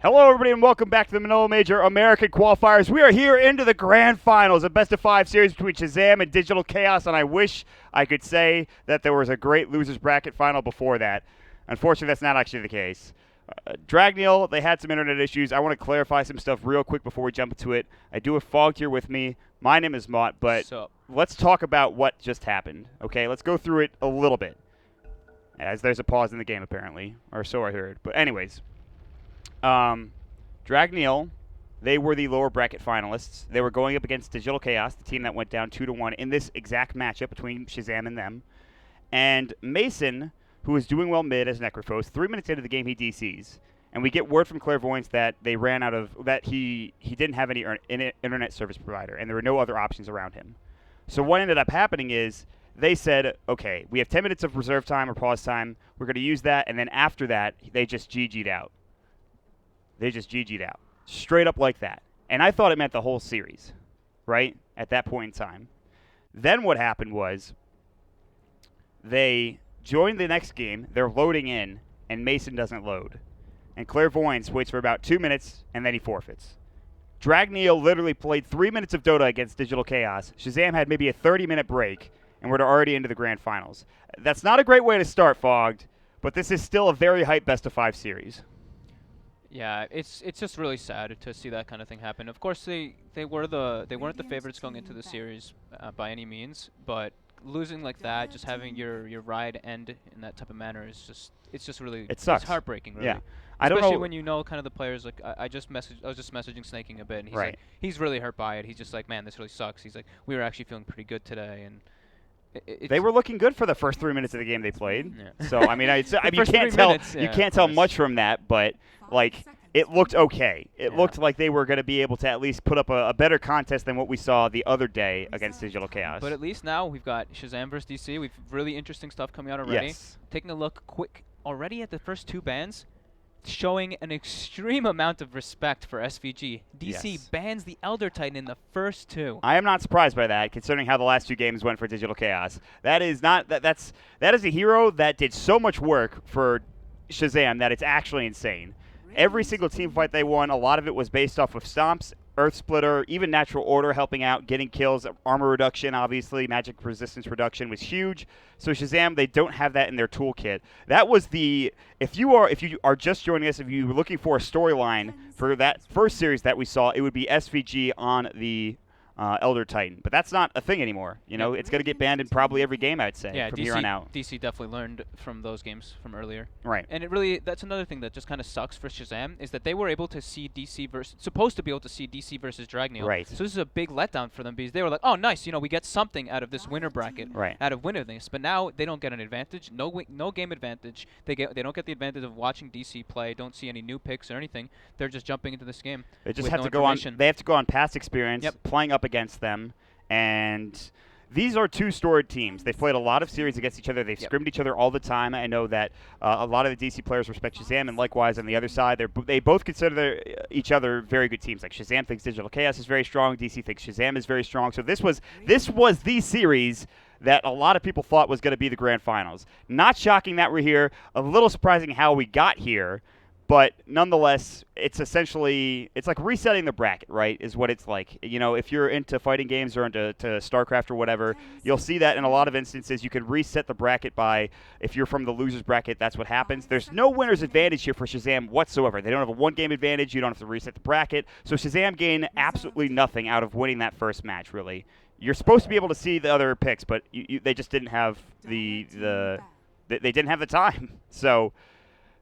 Hello, everybody, and welcome back to the Manila Major American Qualifiers. We are here into the grand finals, a best-of-5 series between Shazam and Digital Chaos, and I wish I could say that there was a great losers bracket final before that. Unfortunately, that's not actually the case. Dragneel, they had some internet issues. I want to clarify some stuff real quick before we jump into it. I do have Fog here with me. My name is Mott, but let's talk about what just happened. Okay, let's go through it a little bit, as there's a pause in the game, apparently, or so I heard. But anyways. Dragneel, they were the lower bracket finalists. They were going up against Digital Chaos, the team that went down 2-1 in this exact matchup between Shazam and them. And Mason, who is doing well mid as Necrophos, 3 minutes into the game he DCs. And we get word from Clairvoyance that they ran out of, that he didn't have any internet service provider, and there were no other options around him. So what ended up happening is they said, okay, we have 10 minutes of reserve time or pause time. We're going to use that, and then after that, they just GG'd out. They just GG'd out. Straight up like that. And I thought it meant the whole series, right, at that point in time. Then what happened was they joined the next game. They're loading in, and Mason doesn't load. And Clairvoyance waits for about 2 minutes, and then he forfeits. Dragneel literally played 3 minutes of Dota against Digital Chaos. Shazam had maybe a 30-minute break, and we're already into the grand finals. That's not a great way to start, Fogged, but this is still a very hype best-of-5 series. Yeah, it's just really sad to see that kind of thing happen. Of course, they weren't the favorites going into the series by any means, but losing like that, just having your ride end in that type of manner is just really it sucks. It's heartbreaking, really. Yeah, I don't know. Especially when you know kind of the players. Like I was just messaging Snaking a bit, and he's like, he's really hurt by it. He's just like, man, this really sucks. He's like, we were actually feeling pretty good today, and they were looking good for the first 3 minutes of the game they played. Yeah. So I mean, you can't tell you can't tell much from that, but like it looked okay. It looked like they were going to be able to at least put up a better contest than what we saw the other day against Digital Chaos. But at least now we've got Shazam versus DC. We've really interesting stuff coming out already. Yes. Taking a look quick already at the first two bans, showing an extreme amount of respect for SVG. DC bans the Elder Titan in the first two. I am not surprised by that, considering how the last two games went for Digital Chaos. That is not that is a hero that did so much work for Shazam that it's actually insane. Every single team fight they won, a lot of it was based off of stomps, Earth Splitter, even Natural Order helping out, getting kills, armor reduction, obviously, magic resistance reduction was huge. So Shazam, they don't have that in their toolkit. That was the if you are just joining us, if you were looking for a storyline for that first series that we saw, it would be SVG on the Elder Titan. But that's not a thing anymore. You know, it's going to get banned in probably every game, I'd say, from here on out. DC definitely learned from those games from earlier. Right. And that's another thing that just kind of sucks for Shazam, is that they were able to see supposed to be able to see DC versus Dragneel. Right. So this is a big letdown for them, because they were like, oh, nice, we get something out of this winner bracket, out of winning this. But now they don't get an advantage, no game advantage. They don't get the advantage of watching DC play, don't see any new picks or anything. They're just jumping into this game. They just have to go on. They have to go on past experience, playing up against them, and these are two storied teams. They've played a lot of series against each other. They've scrimmed each other all the time. I know that a lot of the DC players respect Shazam, and likewise on the other side, they both consider each other very good teams. Like Shazam thinks Digital Chaos is very strong. DC thinks Shazam is very strong. So this was the series that a lot of people thought was going to be the grand finals. Not shocking that we're here. A little surprising how we got here. But nonetheless, it's like resetting the bracket, right, is what it's like. You know, if you're into fighting games or into StarCraft or whatever, you'll see that in a lot of instances. You can reset the bracket by, if you're from the loser's bracket, that's what happens. There's no winner's advantage here for Shazam whatsoever. They don't have a one-game advantage. You don't have to reset the bracket. So Shazam gained absolutely nothing out of winning that first match, really. You're supposed to be able to see the other picks, but they just didn't have they didn't have the time. So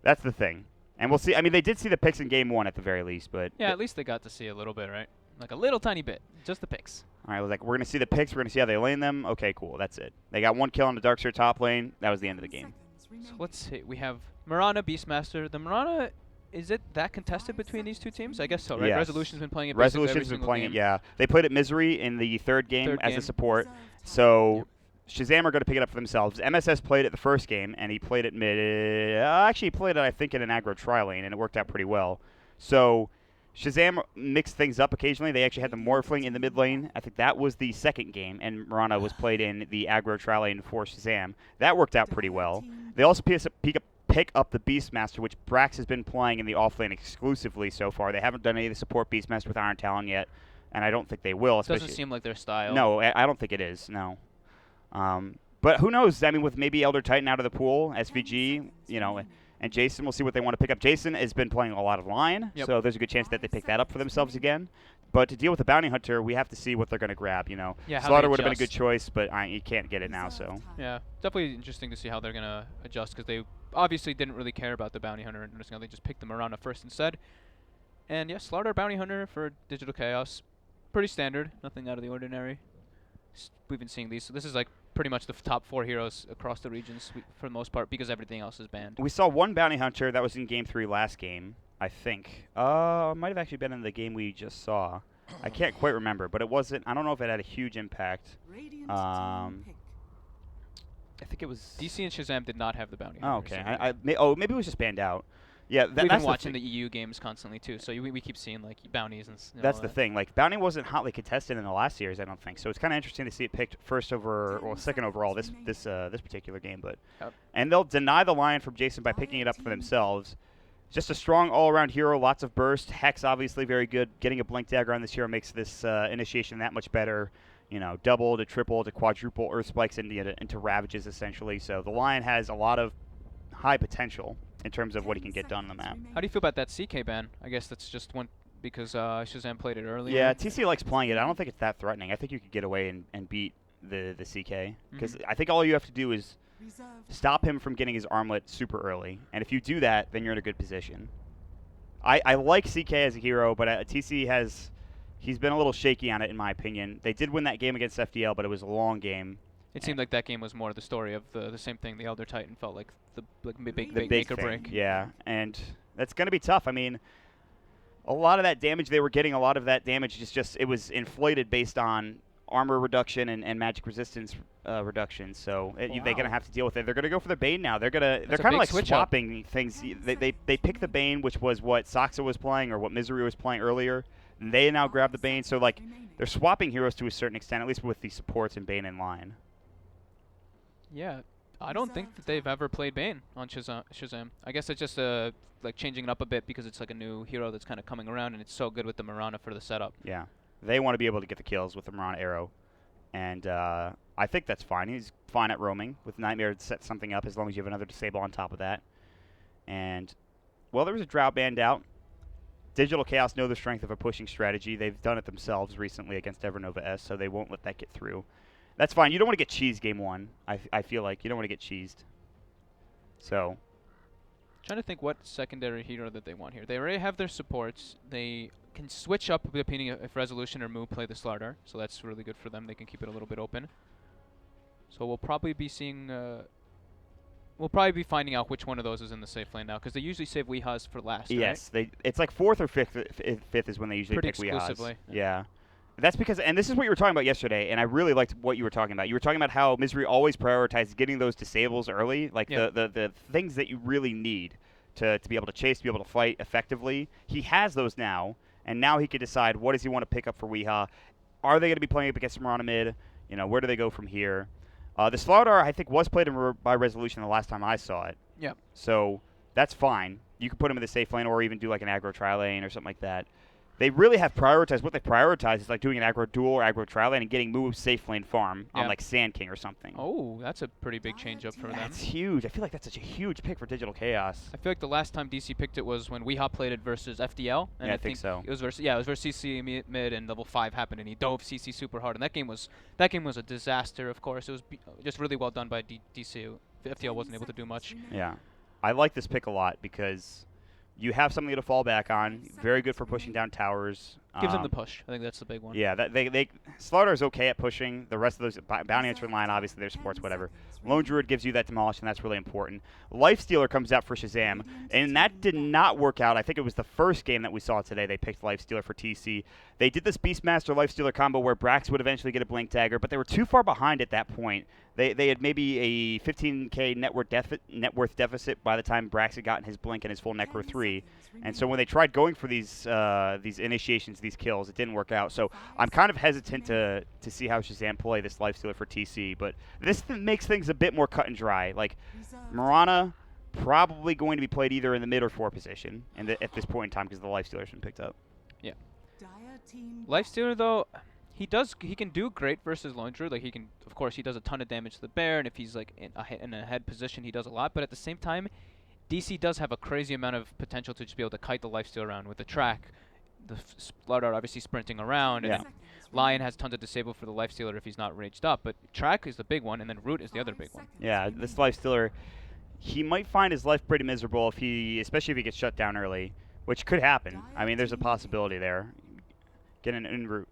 that's the thing. And we'll see. I mean, they did see the picks in Game 1 at the very least, but yeah, at least they got to see a little bit, right? Like a little tiny bit, just the picks. All right, we're going to see the picks. We're going to see how they lane them. Okay, cool. That's it. They got one kill on the Darkseer top lane. That was the end of the game. So let's see. We have Mirana, Beastmaster. The Mirana, is it that contested between these two teams? I guess so, right? Yes. Resolution's been playing it. Resolution's been playing it, yeah. They played it Misery in the third game as a support. So Shazam are going to pick it up for themselves. MSS played it the first game, and he played it mid. Actually, he played it, I think, in an aggro tri-lane, and it worked out pretty well. So Shazam mixed things up occasionally. They actually had the Morphling in the mid lane. I think that was the second game, and Mirana was played in the aggro tri-lane for Shazam. That worked out pretty well. They also pick up the Beastmaster, which Brax has been playing in the offlane exclusively so far. They haven't done any of the support Beastmaster with Iron Talon yet, and I don't think they will. Doesn't seem like their style. No, I don't think it is, no. But who knows? I mean, with maybe Elder Titan out of the pool, SVG, and Jason, we'll see what they want to pick up. Jason has been playing a lot of Lion, so there's a good chance that they pick that up for themselves again. But to deal with the Bounty Hunter, we have to see what they're going to grab, Yeah, Slaughter would have been a good choice, but you can't get it now, so. Yeah, definitely interesting to see how they're going to adjust, because they obviously didn't really care about the Bounty Hunter. They just picked the Marana first instead. And yeah, Slaughter Bounty Hunter for Digital Chaos. Pretty standard, nothing out of the ordinary. We've been seeing these. So this is like pretty much the top 4 heroes across the regions for the most part, because everything else is banned. We saw one Bounty Hunter that was in Game 3 last game, I think. Might have actually been in the game we just saw. I can't quite remember, but it wasn't. I don't know if it had a huge impact. I think it was DC and Shazam did not have the Bounty Oh, Hunter. okay. Maybe it was just banned out. Yeah, we've been that's watching the EU games constantly too, so we keep seeing like bounties and. That's the thing. Like Bounty wasn't hotly contested in the last series, I don't think. So it's kind of interesting to see it picked second overall this particular game. But and they'll deny the Lion from Jason by picking it up for themselves. Just a strong all-around hero, lots of burst. Hex obviously very good. Getting a Blink Dagger on this hero makes this initiation that much better. Double to triple to quadruple Earth Spikes into Ravages essentially. So the Lion has a lot of high potential in terms of what he can get done on the map. How do you feel about that CK ban? I guess that's just one because Shazam played it earlier. Yeah, TC likes playing it. I don't think it's that threatening. I think you could get away and beat the CK. Because I think all you have to do is stop him from getting his armlet super early. And if you do that, then you're in a good position. I like CK as a hero, but TC he's been a little shaky on it in my opinion. They did win that game against FDL, but it was a long game. It seemed like that game was more the story of the same thing. The Elder Titan felt like the big make or break. Yeah, and that's going to be tough. I mean, a lot of that damage they were getting, a lot of that damage it was inflated based on armor reduction and magic resistance reduction. So they're going to have to deal with it. They're going to go for the Bane now. They're kind of like swapping things. They pick the Bane, which was what Soxa was playing or what Misery was playing earlier. And they now grab the Bane. So like they're swapping heroes to a certain extent, at least with the supports and Bane in line. Yeah, I don't think that they've ever played Bane on Shazam. I guess it's just like changing it up a bit because it's like a new hero that's kind of coming around, and it's so good with the Marana for the setup. Yeah, they want to be able to get the kills with the Marana arrow, and I think that's fine. He's fine at roaming with Nightmare to set something up as long as you have another disable on top of that. And, well, there was a drought banned out. Digital Chaos know the strength of a pushing strategy. They've done it themselves recently against Evernova S, so they won't let that get through. That's fine. You don't want to get cheesed game 1. I feel like you don't want to get cheesed. So, trying to think what secondary hero that they want here. They already have their supports. They can switch up depending if Resolution or Moo play the Slaughter, so that's really good for them. They can keep it a little bit open. So we'll probably be seeing. We'll probably be finding out which one of those is in the safe lane now, because they usually save Weehas for last. Yes, right? It's like 4th or 5th is when they usually pick Weehas. Pretty exclusively. Yeah. That's because, and this is what you were talking about yesterday, and I really liked what you were talking about. You were talking about how Misery always prioritizes getting those disables early, like the things that you really need to be able to chase, to be able to fight effectively. He has those now, and now he can decide what does he want to pick up for Weeha. Are they going to be playing up against Marana mid? Where do they go from here? The Slaughter, I think, was played by Resolution the last time I saw it. Yeah. So that's fine. You can put him in the safe lane or even do like an aggro tri-lane or something like that. They really have prioritized. What they prioritize is like doing an aggro duel or aggro tri-lane and getting moves safe lane farm on like Sand King or something. Oh, that's a pretty big change up for them. That's huge. I feel like that's such a huge pick for Digital Chaos. I feel like the last time DC picked it was when Weeha played it versus FDL. And I think so. It was versus CC mid and level 5 happened, and he dove CC super hard. And that game was a disaster. Of course, it was just really well done by DC. FDL wasn't able to do much. Yeah, I like this pick a lot because you have something to fall back on. Very good for pushing down towers. Gives them the push. I think that's the big one. Yeah, Slaughter is okay at pushing. The rest of those Bounty Hunter in line, obviously, their supports, whatever. Lone Druid gives you that demolish, and that's really important. Lifestealer comes out for Shazam, and that did not work out. I think it was the first game that we saw today. They picked Lifestealer for TC. They did this Beastmaster Lifestealer combo where Brax would eventually get a Blink Dagger, but they were too far behind at that point. They had maybe a 15k net worth deficit by the time Brax had gotten his Blink and his full Necro 3. And so when they tried going for these initiations, these kills, it didn't work out. So I'm kind of hesitant to see how Shazam play this Lifestealer for TC. But this makes things a bit more cut and dry. Like, Marana probably going to be played either in the mid or 4 position at this point in time because the Lifestealer's been picked up. Yeah. Lifestealer, though, he can do great versus Lone Druid. Like, of course, he does a ton of damage to the bear, and if he's like in a head position, he does a lot. But at the same time, DC does have a crazy amount of potential to just be able to kite the Lifestealer around with the track. The Slaughter obviously sprinting around, and Lion has tons of disable for the Lifestealer if he's not raged up. But track is the big one, and then Root is the other big one. Yeah, this Lifestealer, he might find his life pretty miserable especially if he gets shut down early, which could happen. I mean, there's a possibility there. Get an in-root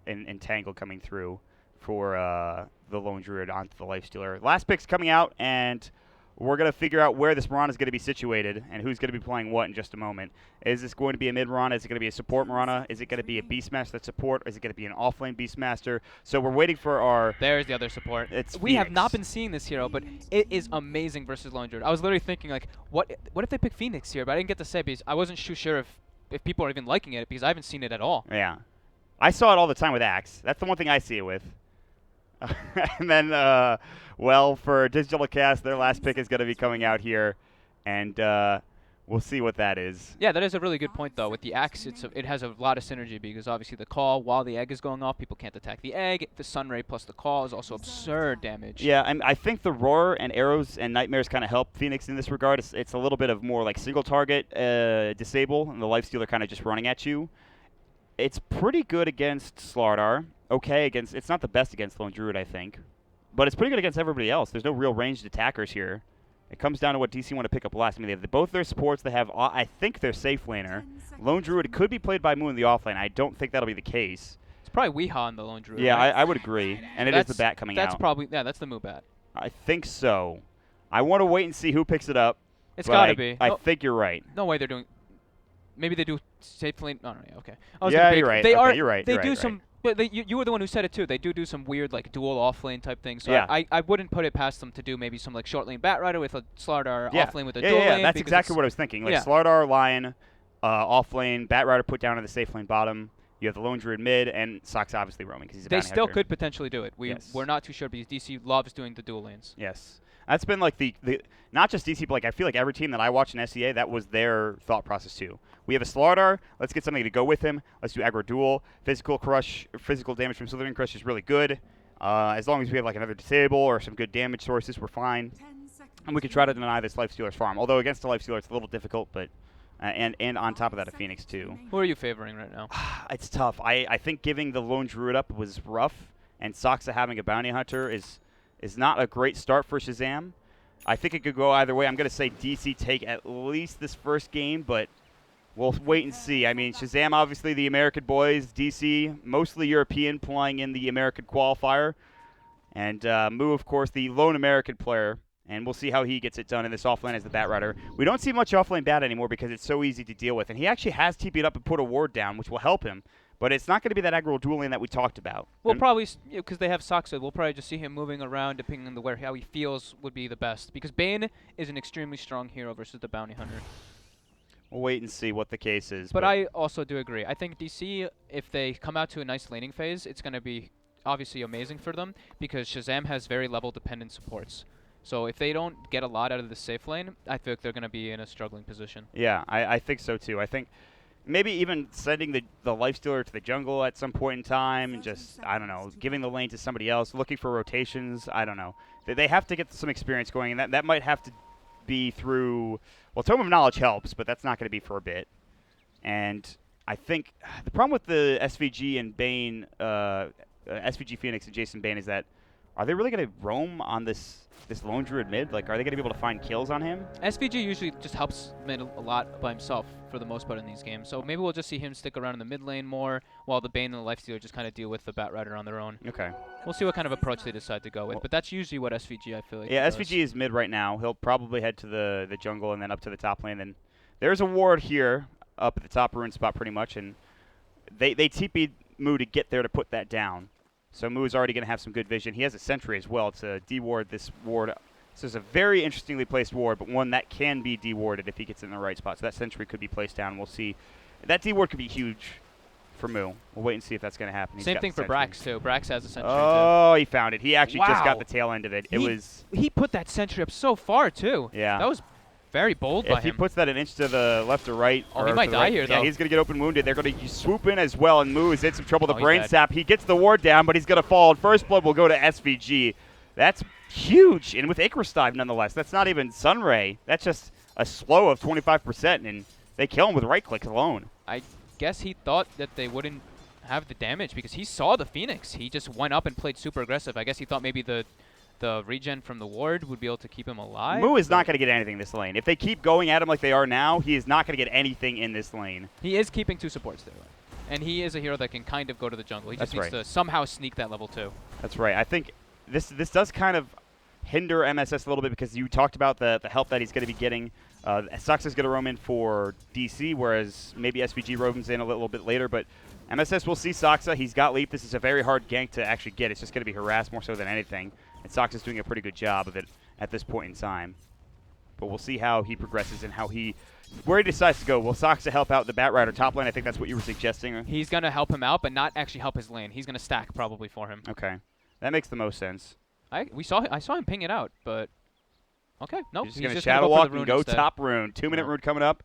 entangle coming through for the Lone Druid onto the Lifestealer. Last pick's coming out, and we're going to figure out where this Mirana is going to be situated and who's going to be playing what in just a moment. Is this going to be a mid Mirana? Is it going to be a support Mirana? Is it going to be a Beastmaster that's support? Or is it going to be an offlane Beastmaster? So we're waiting for our... There's the other support. We have not been seeing this hero, but it is amazing versus Lone Druid. I was literally thinking, like, what if they pick Phoenix here? But I didn't get to say because I wasn't too sure if people are even liking it because I haven't seen it at all. Yeah. I saw it all the time with Axe. That's the one thing I see it with. And then, well, for Digital Cast, their last pick is going to be coming out here, and we'll see what that is. Yeah, that is a really good point, though. With the Axe, it has a lot of synergy because obviously the call, while the egg is going off, people can't attack the egg. The Sunray plus the call is also absurd damage. Yeah, I think the Roar and Arrows and Nightmares kind of help Phoenix in this regard. It's a little bit of more like single target disable, and the Lifestealer kind of just running at you. It's pretty good against Slardar. Okay, it's not the best against Lone Druid, I think. But it's pretty good against everybody else. There's no real ranged attackers here. It comes down to what DC want to pick up last. I mean, they have both their supports. They have, I think, their safe laner. Lone Druid could be played by Moon in the offlane. I don't think that'll be the case. It's probably Weehaw in the Lone Druid. Yeah, right? I would agree. And it is the bat coming out. That's probably, that's the move bat. I think so. I want to wait and see who picks it up. It's got to be. I think you're right. No way they're doing... Maybe they do safe lane. No, okay. Yeah, you're right. You're right. They do right, some. But you were the one who said it too. They do some weird like dual off lane type things. So yeah. I wouldn't put it past them to do maybe some like short lane bat rider with a Slardar off lane with a dual lane. Yeah, that's exactly what I was thinking. Like Slardar, Lion, off lane, bat rider put down in the safe lane bottom. You have the Lone Druid mid, and Sock's obviously roaming because he's a bounty They still hunter. could potentially do it. We're not too sure because DC loves doing the dual lanes. Yes. That's been like the not just DC, but like I feel like every team that I watch in SEA, that was their thought process too. We have a Slardar, let's get something to go with him. Let's do aggro duel. Physical crush, physical damage from Slithering Crush is really good. As long as we have like another disable or some good damage sources, we're fine. And we could try to deny this Lifestealer's farm. Although against the Lifestealer, it's a little difficult, but and on top of that, a Phoenix too. Who are you favoring right now? It's tough. I think giving the Lone Druid up was rough, and Soxa having a bounty hunter is not a great start for Shazam. I think it could go either way. I'm going to say DC take at least this first game, but we'll wait and see. I mean, Shazam, obviously the American boys. DC, mostly European, playing in the American qualifier. And Moo, of course, the lone American player. And we'll see how he gets it done in this offlane as the Bat Rider. We don't see much offlane Bat anymore because it's so easy to deal with. And he actually has TP'd up and put a ward down, which will help him. But it's not going to be that aggro dueling that we talked about. We'll probably, because they have Soxa, we'll probably just see him moving around depending on how he feels would be the best. Because Bane is an extremely strong hero versus the Bounty Hunter. We'll wait and see what the case is. But I also do agree. I think DC, if they come out to a nice laning phase, it's going to be obviously amazing for them because Shazam has very level-dependent supports. So if they don't get a lot out of the safe lane, I feel like they're going to be in a struggling position. Yeah, I think so too. I think maybe even sending the Lifestealer to the jungle at some point in time and just, I don't know, giving the lane to somebody else, looking for rotations, I don't know. They have to get some experience going, and that might have to be through, well, Tome of Knowledge helps, but that's not going to be for a bit. And I think the problem with the SVG and Bane, SVG Phoenix and Jason Bane is that, are they really going to roam on this Lone Druid mid? Like, are they going to be able to find kills on him? SVG usually just helps mid a lot by himself for the most part in these games. So maybe we'll just see him stick around in the mid lane more, while the Bane and the Lifestealer just kind of deal with the Bat Rider on their own. Okay. We'll see what kind of approach they decide to go with. But that's usually what SVG, I feel like, yeah, does. SVG is mid right now. He'll probably head to the jungle and then up to the top lane. Then there's a ward here up at the top rune spot pretty much, and they TP'd Moo to get there to put that down. So Moo is already going to have some good vision. He has a sentry as well to deward this ward. This is a very interestingly placed ward, but one that can be dewarded if he gets in the right spot. So that sentry could be placed down. We'll see. That deward could be huge for Moo. We'll wait and see if that's going to happen. Same thing for Brax, too. Brax has a sentry, too. He found it. He actually just got the tail end of it. He put that sentry up so far, too. Yeah. That was Very bold by him. If he puts that an inch to the left or right. Oh, he might die here, though. Yeah, he's going to get open wounded. They're going to swoop in as well, and Moo is in some trouble. The brain dead. sap. He gets the ward down, but he's going to fall. And first blood will go to SVG. That's huge. And with Icarus dive, nonetheless. That's not even Sunray. That's just a slow of 25%, and they kill him with right click alone. I guess he thought that they wouldn't have the damage because he saw the Phoenix. He just went up and played super aggressive. I guess he thought maybe the regen from the ward would be able to keep him alive. Moo is not going to get anything in this lane. If they keep going at him like they are now, he is not going to get anything in this lane. He is keeping 2 supports there, and he is a hero that can kind of go to the jungle. He just needs to somehow sneak that level 2. That's right. I think this does kind of hinder MSS a little bit because you talked about the help that he's going to be getting. Sox is going to roam in for DC, whereas maybe SVG roams in a little bit later, but MSS will see Soxa. He's got Leap. This is a very hard gank to actually get. It's just going to be harassed more so than anything. And Sox is doing a pretty good job of it at this point in time. But we'll see how he progresses and where he decides to go. Will Soxa help out the Batrider top lane? I think that's what you were suggesting. He's going to help him out, but not actually help his lane. He's going to stack probably for him. Okay. That makes the most sense. I saw him ping it out, but okay. Nope. He's just going to Shadow Walk and go top rune. 2-minute rune coming up.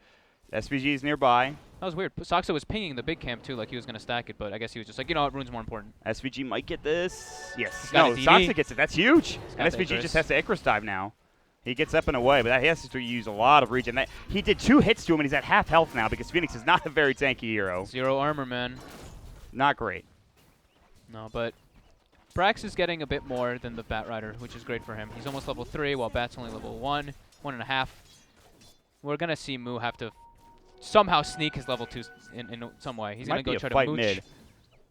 SVG is nearby. That was weird. Soxa was pinging the big camp, too, like he was going to stack it, but I guess he was just like, you know what, rune's more important. SVG might get this. Yes. No, Soxa gets it. That's huge. And SVG Icarus. just has to Icarus dive now. He gets up and away, but he has to use a lot of regen. He did 2 hits to him, and he's at half health now because Phoenix is not a very tanky hero. 0 armor, man. Not great. No, but Brax is getting a bit more than the Batrider, which is great for him. He's almost level 3, while Bat's only level 1, 1.5. We're going to see Moo have to somehow sneak his level 2 in some way. He's going to go try to mooch. Mid.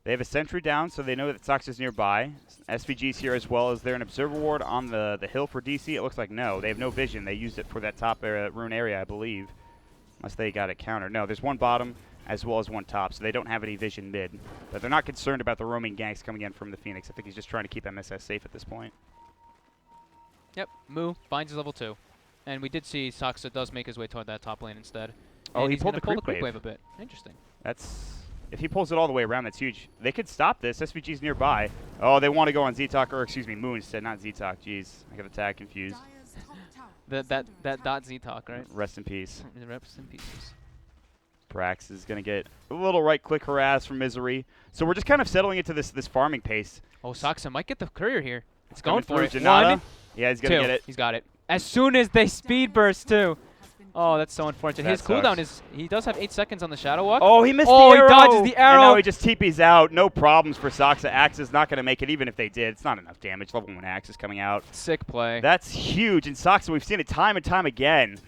They have a sentry down, so they know that Sox is nearby. SVG's here as well. Is there an observer ward on the hill for DC? It looks like no. They have no vision. They used it for that top rune area, I believe. Unless they got it countered. No, there's one bottom as well as one top, so they don't have any vision mid. But they're not concerned about the roaming ganks coming in from the Phoenix. I think he's just trying to keep MSS safe at this point. Yep, Moo finds his level 2. And we did see Soxa does make his way toward that top lane instead. Oh, and he pulled the creep wave. wave a bit. Interesting. If he pulls it all the way around, that's huge. They could stop this. SVG's nearby. Oh, they want to go on Z-Talk, or excuse me, Moo instead, not Z-Talk. Jeez, I got the tag confused. that dot Z-Talk, right? Rest in peace. Rest in pieces. Prax is going to get a little right-click harass from Misery. So we're just kind of settling into this farming pace. Oh, Soxa might get the courier here. It's going for it. Janata. 1, yeah, he's going to 2. get it. He's got it. As soon as they speed burst, too. Oh, that's so unfortunate. That His cooldown is, he does have 8 seconds on the Shadow Walk. Oh, he missed the arrow. arrow. Oh, he dodges the arrow. And now he just TP's out. No problems for Soxa. Axe is not going to make it, even if they did. It's not enough damage. Level 1 Axe is coming out. Sick play. That's huge. And Soxa, we've seen it time and time again.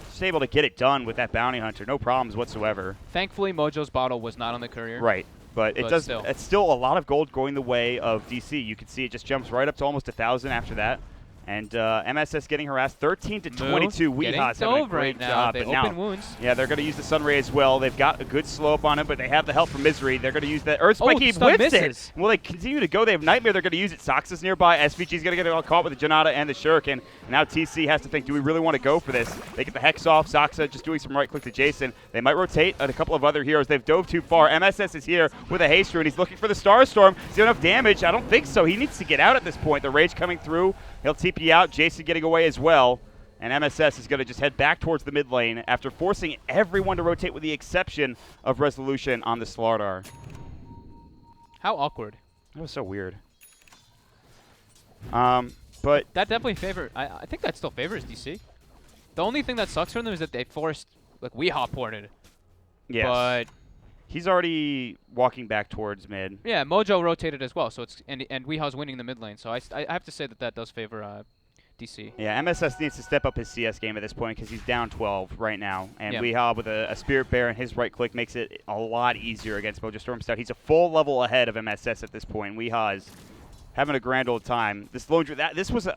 Just able to get it done with that Bounty Hunter. No problems whatsoever. Thankfully, Mojo's bottle was not on the courier. Right. But it does. Still. It's still a lot of gold going the way of DC. You can see it just jumps right up to almost 1,000 after that. And MSS getting harassed 13 to 22. Weeha's having a great job. They but open now, wounds. yeah, they're going to use the Sunray as well. They've got a good slow up on him, but they have the help from Misery. They're going to use that Earth Spike. He whiffs it. Will they continue to go? They have Nightmare. They're going to use it. Soxa's nearby. SVG's going to get all caught with the Janata and the Shuriken. And now TC has to think, do we really want to go for this? They get the Hex off. Soxa just doing some right click to Jason. They might rotate at a couple of other heroes. They've dove too far. MSS is here with a haste rune. He's looking for the Star Storm. Is there enough damage? I don't think so. He needs to get out at this point. The Rage coming through. He'll TP out. Jason getting away as well. And MSS is going to just head back towards the mid lane after forcing everyone to rotate with the exception of Resolution on the Slardar. How awkward. That was so weird. But that definitely I think that still favors DC. The only thing that sucks for them is that they forced, like, Weehaw ported. yes. But He's already walking back towards mid. yeah, Mojo rotated as well, so it's and Weehaw's winning the mid lane. So I have to say that does favor DC. Yeah, MSS needs to step up his CS game at this point because he's down 12 right now. And yeah. Weehaw with a Spirit Bear and his right click makes it a lot easier against Mojo Stormstout. He's a full level ahead of MSS at this point. Weehaw is having a grand old time. This Lone Druid, this was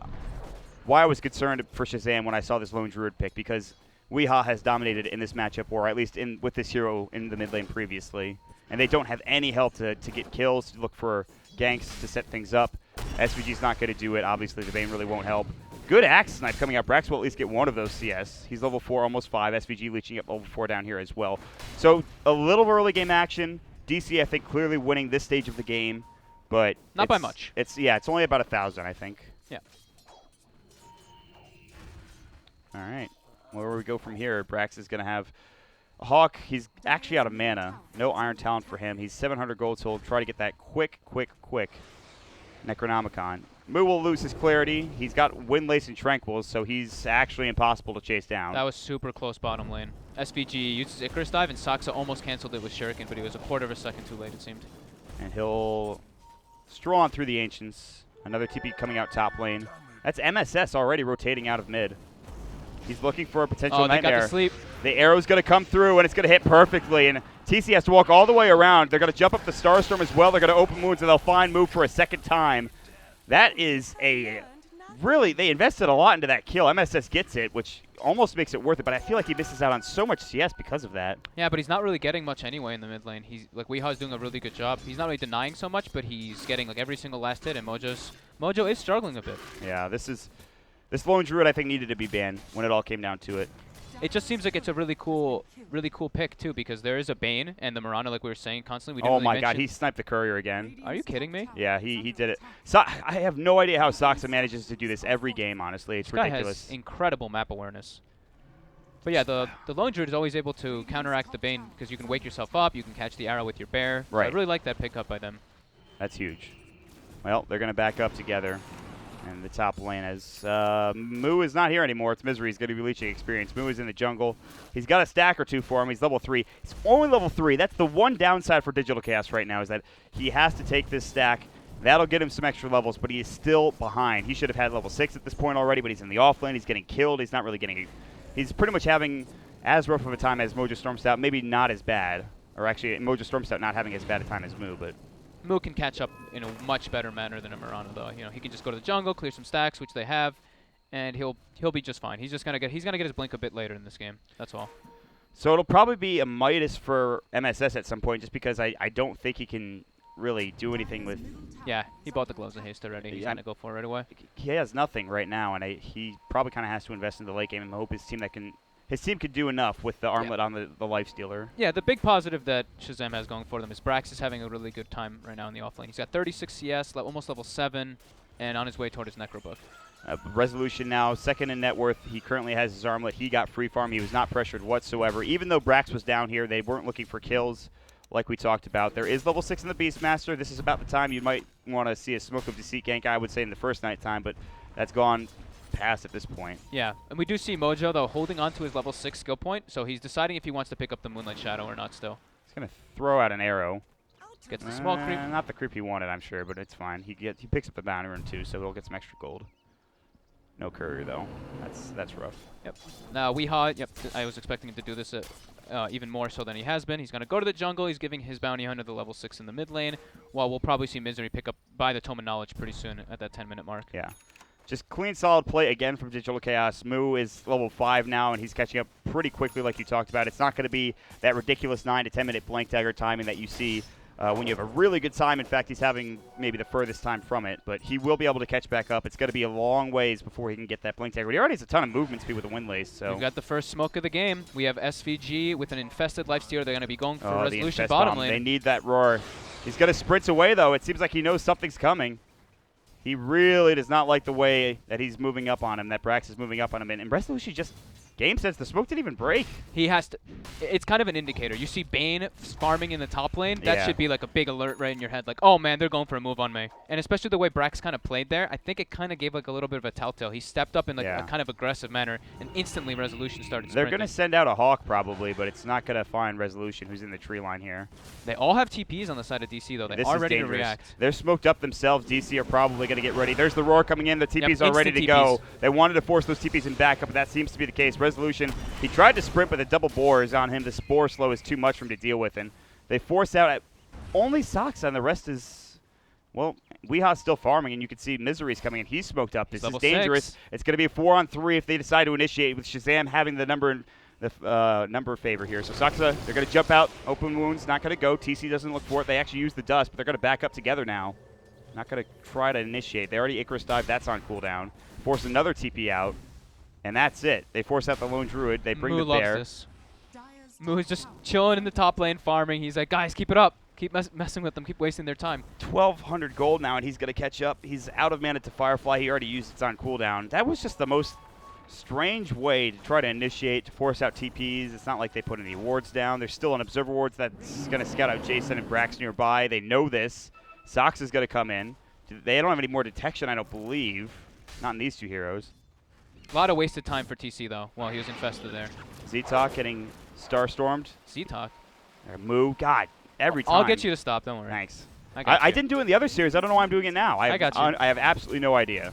why I was concerned for Shazam when I saw this Lone Druid pick, because Weehaw has dominated in this matchup, or at least with this hero in the mid lane previously. And they don't have any help to get kills, to look for ganks, to set things up. SVG's not going to do it. Obviously, the Bane really won't help. Good Axe Snipe coming out. Brax will at least get one of those CS. He's level 4, almost 5. SVG leeching up level 4 down here as well. So a little early game action. DC, I think, clearly winning this stage of the game. But not by much. It's only about 1,000, I think. Yeah. All right. where we go from here, Brax is going to have a Hawk. He's actually out of mana. No Iron Talent for him. He's 700 gold, so he'll try to get that quick Necronomicon. Moo will lose his clarity. He's got Windlace and Tranquils, so he's actually impossible to chase down. That was super close bottom lane. SVG uses Icarus Dive, and Saksa almost canceled it with Shuriken, but he was a quarter of a second too late, it seemed. And he'll stroll on through the Ancients. Another TP coming out top lane. That's MSS already rotating out of mid. He's looking for a potential nightmare. They got the sleep. The arrow's going to come through, and it's going to hit perfectly. And TC has to walk all the way around. They're going to jump up the Starstorm as well. They're going to open wounds, and they'll find move for a second time. That is a really, they invested a lot into that kill. MSS gets it, which almost makes it worth it, but I feel like he misses out on so much CS because of that. Yeah, but he's not really getting much anyway in the mid lane. He's like, Weeha's doing a really good job. He's not really denying so much, but he's getting like every single last hit, and Mojo is struggling a bit. Yeah, this Lone Druid I think needed to be banned when it all came down to it. It just seems like it's a really cool pick too, because there is a Bane and the Mirana, like we were saying constantly. Oh my God, he sniped the courier again. Are you kidding me? Yeah, he did it. So I have no idea how Saksa manages to do this every game. Honestly, it's ridiculous. This guy has incredible map awareness. But yeah, the Lone Druid is always able to counteract the Bane because you can wake yourself up, you can catch the arrow with your bear. Right. So I really like that pickup by them. That's huge. Well, they're going to back up together. And the top lane as Moo is not here anymore. It's Misery. He's going to be leeching experience. Moo is in the jungle. He's got a stack or two for him. He's level 3. He's only level 3. That's the one downside for Digital Chaos right now is that he has to take this stack. That'll get him some extra levels, but he is still behind. He should have had level 6 at this point already, but he's in the off lane. He's getting killed. He's not really getting He's pretty much having as rough of a time as Mojo Stormstout. Maybe not as bad. Or actually, Mojo Stormstout not having as bad a time as Moo, but Moo can catch up in a much better manner than a Mirana, though. You know, he can just go to the jungle, clear some stacks, which they have, and he'll be just fine. He's gonna get his blink a bit later in this game. That's all. So it'll probably be a Midas for MSS at some point, just because I don't think he can really do anything with. Yeah, he bought the gloves of haste already. He's gonna go for it right away. He has nothing right now, and he probably kind of has to invest in the late game and hope his team can do enough with the armlet on the Lifestealer. Yeah, the big positive that Shazam has going for them is Brax is having a really good time right now in the offlane. He's got 36 CS, almost level 7, and on his way toward his Necrobook. Resolution now, second in net worth. He currently has his armlet. He got free farm. He was not pressured whatsoever. Even though Brax was down here, they weren't looking for kills like we talked about. There is level 6 in the Beastmaster. This is about the time you might want to see a Smoke of Deceit gank, I would say, in the first night time, but that's gone past at this point. Yeah, and we do see Mojo, though, holding on to his level 6 skill point, so he's deciding if he wants to pick up the Moonlight Shadow or not still. He's going to throw out an arrow. Gets the small creep. Not the creep he wanted, I'm sure, but it's fine. He picks up the bounty rune, too, so he'll get some extra gold. No courier, though. That's rough. Yep. Now, Weehaw, I was expecting him to do this even more so than he has been. He's going to go to the jungle. He's giving his bounty hunter the level 6 in the mid lane, while we'll probably see Misery pick up by the Tome of Knowledge pretty soon at that 10-minute mark. Yeah. Just clean, solid play again from Digital Chaos. Moo is level 5 now, and he's catching up pretty quickly like you talked about. It's not going to be that ridiculous 9 to 10-minute blank dagger timing that you see when you have a really good time. In fact, he's having maybe the furthest time from it, but he will be able to catch back up. It's going to be a long ways before he can get that blink dagger. He already has a ton of movement speed with the Windlace. So we've got the first smoke of the game. We have SVG with an infested lifestealer. They're going to be going for resolution the bottom bomb. lane. They need that roar. He's going to sprint away, though. It seems like he knows something's coming. He really does not like the way that he's moving up on him, that Brax is moving up on him. And Resolution just game sense. The smoke didn't even break. He has to. It's kind of an indicator. You see Bane farming in the top lane. That should be like a big alert right in your head. Like, oh man, they're going for a move on me. And especially the way Brax kind of played there, I think it kind of gave like a little bit of a telltale. He stepped up in like a kind of aggressive manner, and instantly Resolution started sprinting. They're going to send out a Hawk probably, but it's not going to find Resolution, who's in the tree line here. They all have TPs on the side of DC though. They are ready to react. They're smoked up themselves. DC are probably going to get ready. There's the roar coming in. The TPs are ready to go. They wanted to force those TPs in back up, but that seems to be the case. Resolution. He tried to sprint, but the double boar is on him. The Spore Slow is too much for him to deal with, and they force out only Socks, and the rest is, well, Weeha's still farming, and you can see Misery's coming in. He's smoked up. This is dangerous. 6. It's going to be a 4-on-3 if they decide to initiate, with Shazam having the number favor here. So Saksa, they're going to jump out. Open wounds, not going to go. TC doesn't look for it. They actually use the dust, but they're going to back up together now. Not going to try to initiate. They already Icarus dive. That's on cooldown. Force another TP out. And that's it. They force out the Lone Druid. They bring the bear. This. Moo is just chilling in the top lane farming. He's like, guys, keep it up. Keep messing with them. Keep wasting their time. 1,200 gold now, and he's going to catch up. He's out of mana to Firefly. He already used it on cooldown. That was just the most strange way to try to initiate, to force out TPs. It's not like they put any wards down. There's still an observer wards that's going to scout out Jason and Brax nearby. They know this. Sox is going to come in. They don't have any more detection, I don't believe. Not in these two heroes. A lot of wasted time for TC, though, while he was infested there. Z-Talk getting star-stormed. Z-Talk. Moo. God, every time. I'll get you to stop, don't worry. Thanks. I didn't do it in the other series. I don't know why I'm doing it now. I got you. I have absolutely no idea.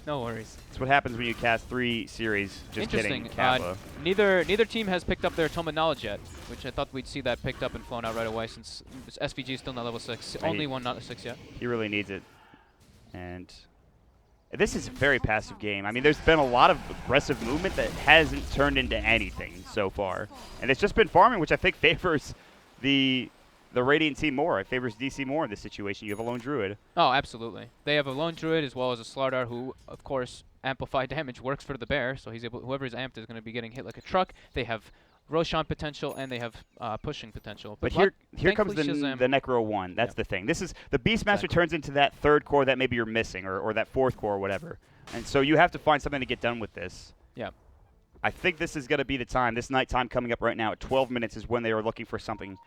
No worries. That's what happens when you cast 3 series. Just Interesting. kidding. Kappa. Neither team has picked up their Tome of Knowledge yet, which I thought we'd see that picked up and flown out right away since SVG is still not level 6. Only one not 6 yet. He really needs it. And this is a very passive game. I mean, there's been a lot of aggressive movement that hasn't turned into anything so far. And it's just been farming, which I think favors the Radiant team more. It favors DC more in this situation. You have a lone druid. Oh, absolutely. They have a lone druid as well as a Slardar who, of course, amplified damage works for the bear. So he's able. Whoever's amped is going to be getting hit like a truck. They have Roshan potential and they have pushing potential. But here comes the Necro one. That's the thing. This is the Beastmaster turns into that third core that maybe you're missing, or that fourth core or whatever. And so you have to find something to get done with this. Yeah. I think this is going to be the time. This nighttime coming up right now at 12 minutes is when they are looking for something.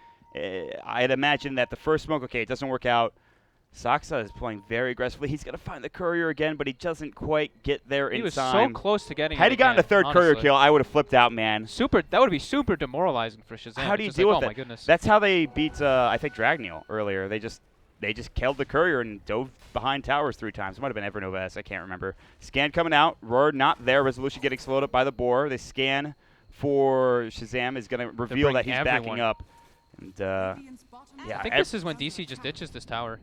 I'd imagine that the first smoke, okay, it doesn't work out. Saksa is playing very aggressively. He's going to find the courier again, but he doesn't quite get there in time. He was so close to getting it. Had he gotten a third courier kill, I would have flipped out, man. That would be super demoralizing for Shazam. How do you deal with it? Oh, my goodness. That's how they beat, I think, Dragneel earlier. They just killed the courier and dove behind towers 3 times. It might have been Evernova S. I can't remember. Scan coming out. Roar not there. Resolution getting slowed up by the boar. They scan for Shazam is going to reveal that he's backing up. And, yeah, I think this is when DC just ditches this tower.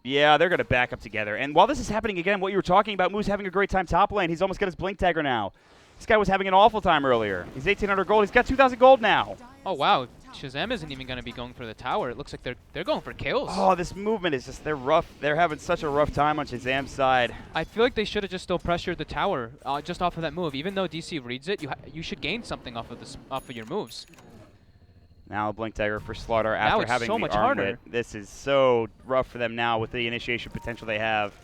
Yeah, they're going to back up together. And while this is happening again, what you were talking about, Moo's having a great time top lane. He's almost got his Blink Dagger now. This guy was having an awful time earlier. He's 1,800 gold. He's got 2,000 gold now. Oh, wow. Shazam isn't even going to be going for the tower. It looks like they're going for kills. Oh, this movement is just, they're rough. They're having such a rough time on Shazam's side. I feel like they should have just still pressured the tower just off of that move. Even though DC reads it, you should gain something off of your moves. Now a Blink Dagger for Slaughter after having so the much armlet. harder. This is so rough for them now with the initiation potential they have.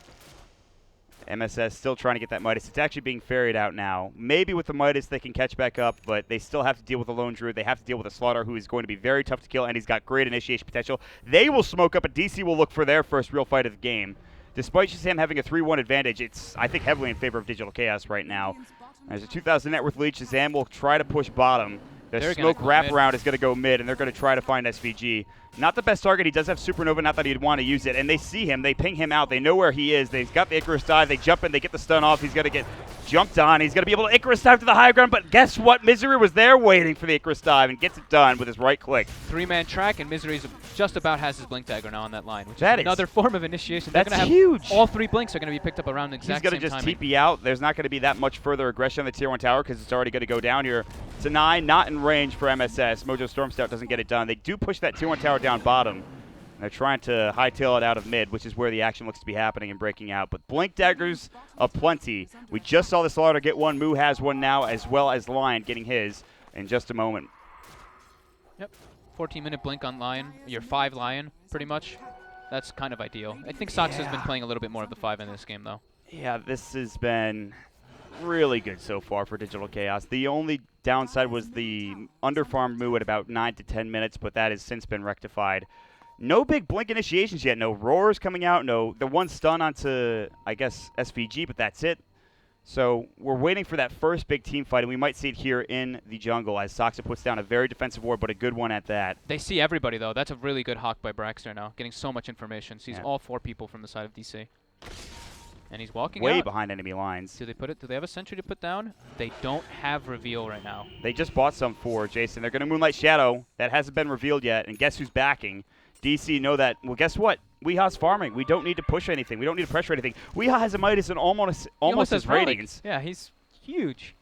MSS still trying to get that Midas. It's actually being ferried out now. Maybe with the Midas they can catch back up, but they still have to deal with a lone druid. They have to deal with a Slaughter who is going to be very tough to kill, and he's got great initiation potential. They will smoke up, and DC will look for their first real fight of the game. Despite Shazam having a 3-1 advantage, it's, I think, heavily in favor of Digital Chaos right now. There's a 2,000 net worth lead. Shazam will try to push bottom. The smoke wraparound is going to go mid, and they're going to try to find SVG. Not the best target. He does have Supernova, not that he'd want to use it. And they see him. They ping him out. They know where he is. They've got the Icarus dive. They jump in. They get the stun off. He's going to get jumped on. He's going to be able to Icarus dive to the high ground. But guess what? Misery was there waiting for the Icarus dive and gets it done with his right click. 3-man track, and Misery just about has his Blink Dagger now on that line, which is another form of initiation. That's huge. All 3 Blinks are going to be picked up around the exact same time. He's going to just TP out. There's not going to be that much further aggression on the Tier 1 tower because it's already going to go down here. It's a 9, not in range for MSS. Mojo Stormstout doesn't get it done. They do push that Tier 1 tower down bottom. They're trying to hightail it out of mid, which is where the action looks to be happening and breaking out. But Blink Daggers aplenty. We just saw the Slaughter get one. Moo has one now, as well as Lion getting his in just a moment. Yep. 14-minute Blink on Lion. Your 5 Lion, pretty much. That's kind of ideal. I think Sox has been playing a little bit more of the 5 in this game, though. Yeah, this has been really good so far for Digital Chaos. The only downside was the underfarmed Moo at about 9 to 10 minutes, but that has since been rectified. No big Blink initiations yet. No roars coming out. No, the one stun onto, I guess, SVG, but that's it. So we're waiting for that first big team fight, and we might see it here in the jungle as Soxa puts down a very defensive ward, but a good one at that. They see everybody, though. That's a really good hawk by Braxter now, getting so much information. Sees all 4 people from the side of DC. And he's walking way out. Behind enemy lines. Do they have a sentry to put down? They don't have reveal right now. They just bought some for Jason. They're going to Moonlight Shadow. That hasn't been revealed yet, and guess who's backing? DC know that, well, guess what? Weeha's farming. We don't need to push anything. We don't need to pressure anything. Weeha has a Midas and almost his ratings. Yeah, he's huge.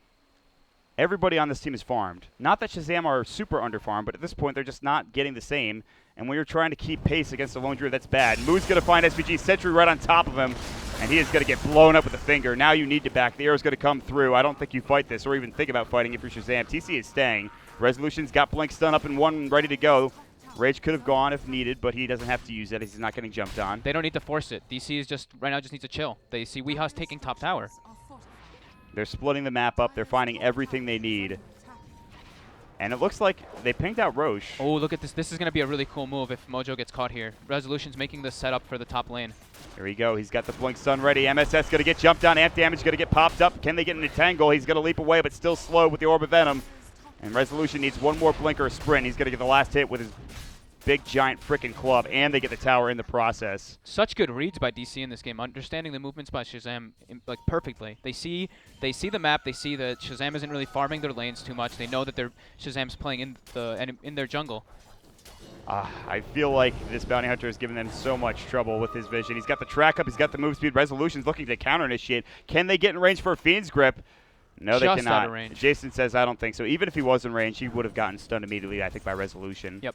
Everybody on this team is farmed. Not that Shazam are super underfarmed, but at this point they're just not getting the same. And when you're trying to keep pace against a lone druid, that's bad. Moo's going to find SVG Sentry right on top of him, and he is going to get blown up with a finger. Now you need to back. The arrow's going to come through. I don't think you fight this or even think about fighting if you're Shazam. TC is staying. Resolution's got Blink stun up and one ready to go. Rage could have gone if needed, but he doesn't have to use it. He's not getting jumped on. They don't need to force it. DC is just right now just needs to chill. They see Weeha's taking top tower. They're splitting the map up. They're finding everything they need. And it looks like they pinged out Roche. Oh, look at this. This is going to be a really cool move if Mojo gets caught here. Resolution's making the setup for the top lane. Here we go. He's got the Blink Stun ready. MSS going to get jumped down. Amp damage going to get popped up. Can they get in a tangle? He's going to leap away, but still slow with the Orb of Venom. And Resolution needs one more blink or a sprint. He's going to get the last hit with his big, giant freaking club, and they get the tower in the process. Such good reads by DC in this game, understanding the movements by Shazam like perfectly. They see the map. They see that Shazam isn't really farming their lanes too much. They know that Shazam's playing in their jungle. I feel like this Bounty Hunter has given them so much trouble with his vision. He's got the track up. He's got the move speed. Resolution's looking to counter-initiate. Can they get in range for a Fiend's Grip? No, they Just cannot. out of range. Jason says, I don't think so. Even if he was in range, he would have gotten stunned immediately, I think, by Resolution. Yep.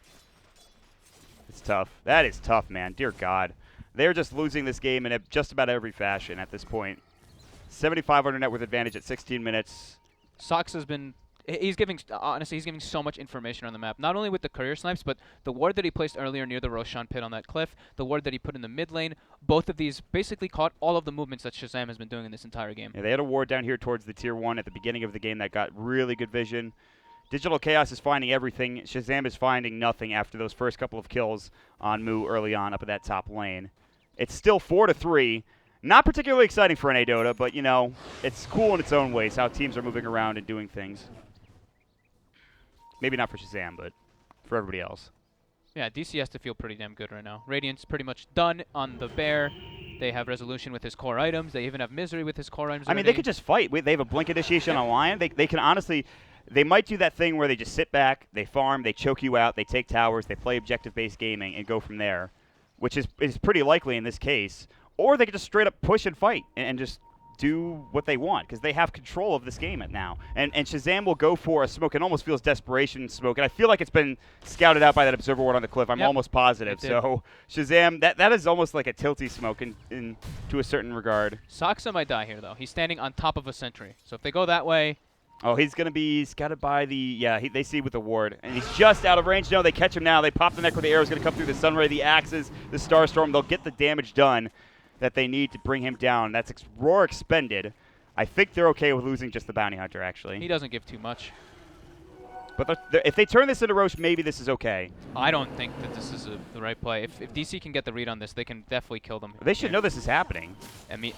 It's tough. That is tough, man. Dear God. They're just losing this game in just about every fashion at this point. 7,500 net worth advantage at 16 minutes. Sox has been... Honestly, he's giving so much information on the map. Not only with the courier snipes, but the ward that he placed earlier near the Roshan pit on that cliff, the ward that he put in the mid lane, both of these basically caught all of the movements that Shazam has been doing in this entire game. Yeah, they had a ward down here towards the tier 1 at the beginning of the game that got really good vision. Digital Chaos is finding everything. Shazam is finding nothing after those first couple of kills on Mu early on up at that top lane. It's still 4-3. Not particularly exciting for NA Dota, but, you know, it's cool in its own ways how teams are moving around and doing things. Maybe not for Shazam, but for everybody else. Yeah, DC has to feel pretty damn good right now. Radiant's pretty much done on the bear. They have Resolution with his core items. They even have Misery with his core items. I mean, they could just fight. They have a Blink Initiation on Lion. They can honestly... They might do that thing where they just sit back, they farm, they choke you out, they take towers, they play objective-based gaming, and go from there, which is pretty likely in this case. Or they could just straight up push and fight and just do what they want, because they have control of this game now. And Shazam will go for a smoke. It almost feels desperation smoke, and I feel like it's been scouted out by that observer ward on the cliff. I'm almost positive. So Shazam, that is almost like a tilty smoke to a certain regard. Saksa might die here, though. He's standing on top of a sentry. So if they go that way... Oh, he's going to be scouted by the... Yeah, they see with the ward. And he's just out of range. No, they catch him now. They pop the neck where the arrow is going to come through. The Sunray, the axes, the Starstorm. They'll get the damage done that they need to bring him down. That's Roar expended. I think they're okay with losing just the Bounty Hunter, actually. He doesn't give too much. But if they turn this into Roche, maybe this is okay. I don't think that this is the right play. If DC can get the read on this, they can definitely kill them. They should know this is happening. I mean,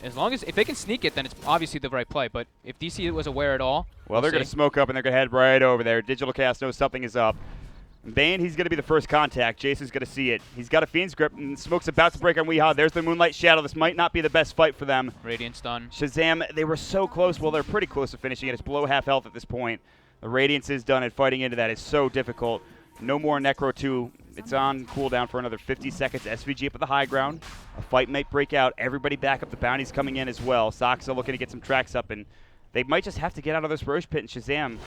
if they can sneak it, then it's obviously the right play. But if DC was aware at all, well, they're going to smoke up and they're going to head right over there. Digital Chaos knows something is up. Bane, he's going to be the first contact. Jason's going to see it. He's got a Fiend's Grip, and Smoke's about to break on Weehaw. There's the Moonlight Shadow. This might not be the best fight for them. Radiant's done. Shazam, they were so close. Well, they're pretty close to finishing it. It's below half health at this point. The Radiance is done, and fighting into that is so difficult. No more Necro 2. It's on cooldown for another 50 seconds. SVG up at the high ground. A fight might break out. Everybody back up. The bounty's coming in as well. Soxa looking to get some tracks up, and they might just have to get out of this Roche pit, and Shazam,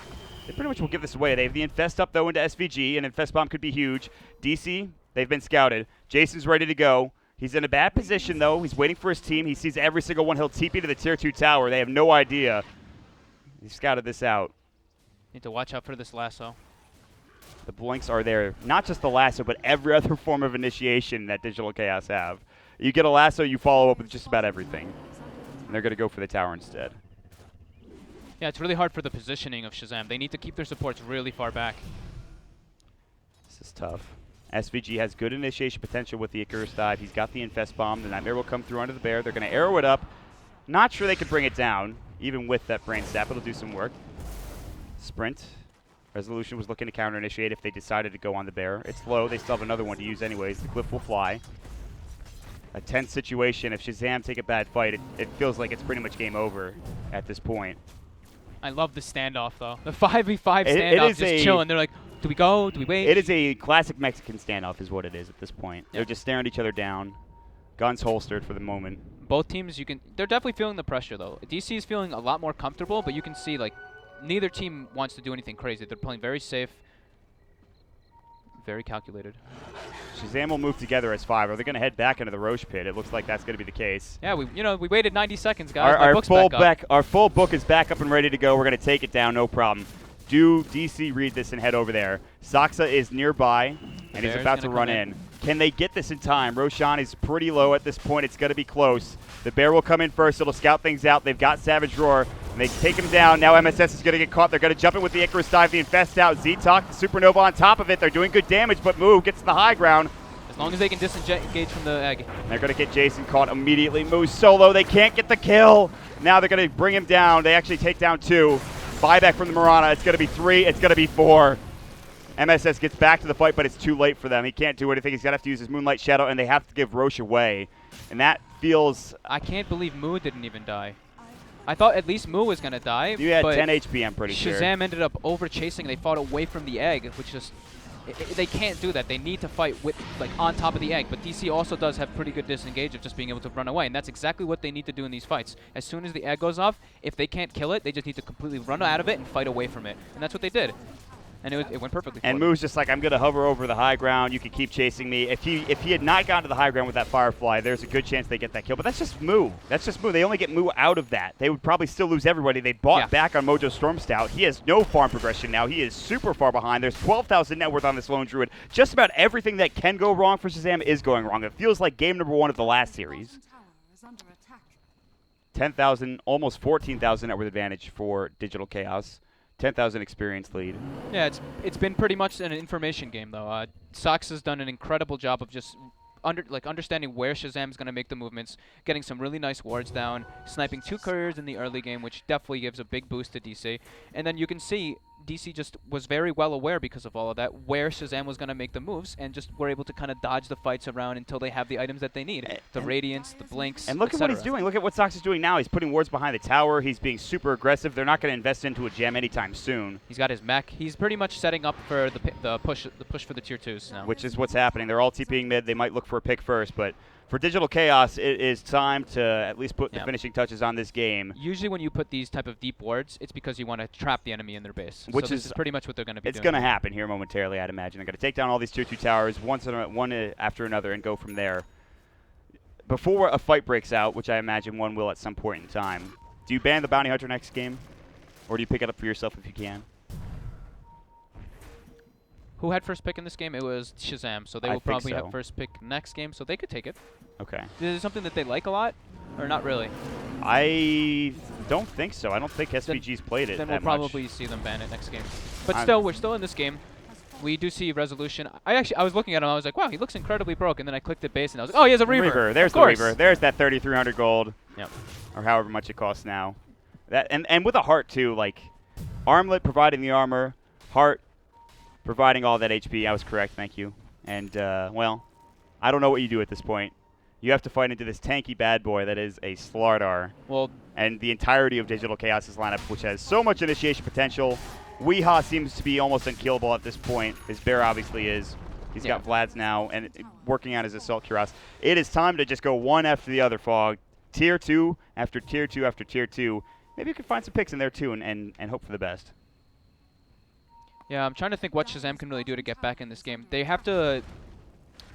they pretty much will give this away. They have the Infest up, though, into SVG, and Infest Bomb could be huge. DC, they've been scouted. Jason's ready to go. He's in a bad position, though. He's waiting for his team. He sees every single one. He'll TP to the Tier 2 tower. They have no idea. He scouted this out. Need to watch out for this lasso. The blinks are there. Not just the lasso, but every other form of initiation that Digital Chaos have. You get a lasso, you follow up with just about everything. And they're going to go for the tower instead. Yeah, it's really hard for the positioning of Shazam. They need to keep their supports really far back. This is tough. SVG has good initiation potential with the Icarus dive. He's got the Infest Bomb. The Nightmare will come through under the bear. They're going to arrow it up. Not sure they could bring it down, even with that Brain Sap. It'll do some work. Sprint. Resolution was looking to counter-initiate if they decided to go on the bear. It's low. They still have another one to use anyways. The cliff will fly. A tense situation. If Shazam take a bad fight, it feels like it's pretty much game over at this point. I love the standoff, though. The 5v5 standoff just chilling. They're like, do we go? Do we wait? It is a classic Mexican standoff is what it is at this point. Yep. They're just staring each other down. Guns holstered for the moment. Both teams, they're definitely feeling the pressure, though. DC is feeling a lot more comfortable, but you can see, like, neither team wants to do anything crazy. They're playing very safe, very calculated. Shazam will move together as 5. Are they going to head back into the Roche pit? It looks like that's going to be the case. Yeah, we waited 90 seconds, guys. Our full book is back up and ready to go. We're going to take it down, no problem. Do DC read this and head over there? Soxa is nearby, and he's about to run in. Can they get this in time? Roshan is pretty low at this point. It's going to be close. The bear will come in first. It'll scout things out. They've got Savage Roar. And they take him down. Now MSS is going to get caught. They're going to jump in with the Icarus Dive, the Infest out. Z-Talk, the Supernova on top of it. They're doing good damage, but Moo gets to the high ground. As long as they can disengage from the egg. They're going to get Jason caught immediately. Moo's solo. They can't get the kill. Now they're going to bring him down. They actually take down 2. Buyback from the Mirana. It's going to be 3. It's going to be 4. MSS gets back to the fight, but it's too late for them. He can't do anything. He's going to have to use his Moonlight Shadow, and they have to give Roche away. And that feels... I can't believe Moo didn't even die. I thought at least Moo was going to die. You had 10 HP, I'm pretty sure. Shazam ended up over-chasing. They fought away from the egg, which just... they can't do that. They need to fight with on top of the egg. But DC also does have pretty good disengage of just being able to run away. And that's exactly what they need to do in these fights. As soon as the egg goes off, if they can't kill it, they just need to completely run out of it and fight away from it. And that's what they did. And it went perfectly for And them. Moo's just like, I'm going to hover over the high ground. You can keep chasing me. If he had not gotten to the high ground with that Firefly, there's a good chance they get that kill. But that's just Moo. That's just Moo. They only get Moo out of that. They would probably still lose everybody. They bought back on Mojo Storm Stout. He has no farm progression now. He is super far behind. There's 12,000 net worth on this Lone Druid. Just about everything that can go wrong for Shazam is going wrong. It feels like game number 1 of the last series. 10,000, almost 14,000 net worth advantage for Digital Chaos. 10,000 experience lead. Yeah, it's been pretty much an information game though. Sox has done an incredible job of just understanding where Shazam's going to make the movements, getting some really nice wards down, sniping 2 couriers in the early game, which definitely gives a big boost to DC. And then you can see DC just was very well aware because of all of that where Shazam was going to make the moves, and just were able to kind of dodge the fights around until they have the items that they need. The Radiance, the Blinks, and look at what he's doing. Look at what Sox is doing now. He's putting wards behind the tower. He's being super aggressive. They're not going to invest into a gem anytime soon. He's got his mech. He's pretty much setting up for the push for the tier 2s now. Which is what's happening. They're all TPing mid. They might look for a pick first, but for Digital Chaos, it is time to at least put the finishing touches on this game. Usually when you put these type of deep wards, it's because you want to trap the enemy in their base. Which so this is pretty much what they're going to be doing. It's going to happen here momentarily, I'd imagine. They're going to take down all these tier 2 towers one after another and go from there. Before a fight breaks out, which I imagine one will at some point in time, do you ban the Bounty Hunter next game? Or do you pick it up for yourself if you can? Who had first pick in this game? It was Shazam, so they will probably have first pick next game, so they could take it. Okay. Is it something that they like a lot, or not really? I don't think so. I don't think SVG's played it Then that we'll much. probably see them ban it next game. But still, we're still in this game. We do see Resolution. I was looking at him, I was like, wow, he looks incredibly broke, and then I clicked the base, and I was like, oh, he has a Reaver. There's the Reaver. There's that 3,300 gold. Yep. Or however much it costs now. That and with a heart, too, like, Armlet providing the armor, heart providing all that HP. I was correct, thank you. And, well, I don't know what you do at this point. You have to fight into this tanky bad boy that is a Slardar. Well, and the entirety of Digital Chaos's lineup, which has so much initiation potential. Weehaw seems to be almost unkillable at this point. His bear obviously is. He's got Vlad's now and working on his Assault Cuirass. It is time to just go one after the other, Fog. Tier 2 after Tier 2 after Tier 2. Maybe you can find some picks in there, too, and hope for the best. Yeah, I'm trying to think what Shazam can really do to get back in this game. They have to